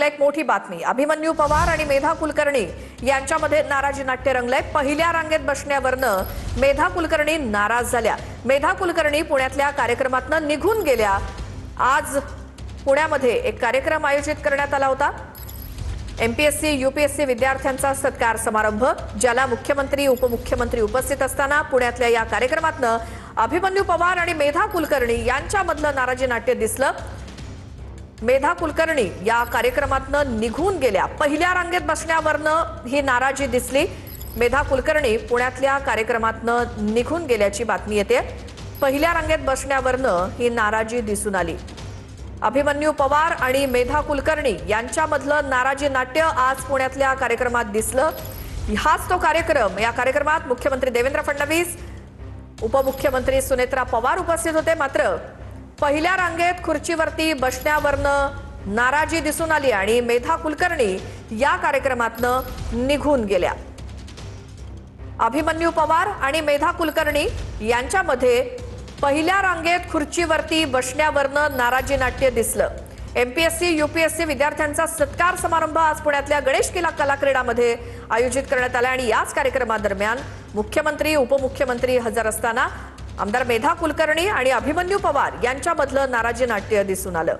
एक मोठी बातमी। अभिमन्यू पवार आणि मेधा कुलकर्णी यांच्यामध्ये नाराजी नाट्य रंगलंय। पहिल्या रांगेत बसण्यावरनं मेधा कुलकर्णी नाराज झाल्या। मेधा कुलकर्णी पुण्यातल्या कार्यक्रमातनं निघून गेल्या। आज पुण्यामध्ये एक कार्यक्रम आयोजित करण्यात आला होता। एमपीएससी यूपीएससी विद्यार्थ्यांचा सत्कार समारंभ, ज्याला मुख्यमंत्री उपमुख्यमंत्री उपस्थित असताना पुण्यातल्या या कार्यक्रमातनं अभिमन्यू पवार आणि मेधा कुलकर्णी यांच्यामधलं नाराजी नाट्य दिसलं। मेधा कुलकर्णी या कार्यक्रमातनं निघून गेल्या। पहिल्या रांगेत बसण्यावरनं ही नाराजी दिसली। मेधा कुलकर्णी पुण्यातल्या कार्यक्रमातनं निघून गेल्याची बातमी येते। पहिल्या रांगेत बसण्यावरनं ही नाराजी दिसून आली। अभिमन्यू पवार आणि मेधा कुलकर्णी यांच्यामधलं नाराजी नाट्य आज पुण्यातल्या कार्यक्रमात दिसलं। हाच तो कार्यक्रम। या कार्यक्रमात मुख्यमंत्री देवेंद्र फडणवीस, उपमुख्यमंत्री सुनेत्रा पवार उपस्थित होते। मात्र पहिल्या रांगेत खुर्चीवरती बसण्यावरनं नाराजी दिसून आली आणि मेधा कुलकर्णी या कार्यक्रमातनं निघून गेल्या। अभिमन्यू पवार आणि मेधा कुलकर्णी यांच्यामध्ये पहिल्या रांगेत खुर्चीवरती बसण्यावरनं नाराजी नाट्य दिसलं। एमपीएससी यूपीएससी विद्यार्थ्यांचा सत्कार समारंभ आज पुण्यातल्या गणेश किल्ला कलाक्रीडामध्ये आयोजित करण्यात आला आणि याच कार्यक्रमादरम्यान मुख्यमंत्री उपमुख्यमंत्री हजर असताना आमदार मेधा कुलकर्णी आणि अभिमन्यू पवार यांच्यामधलं नाराजी नाट्य दिसून आलं।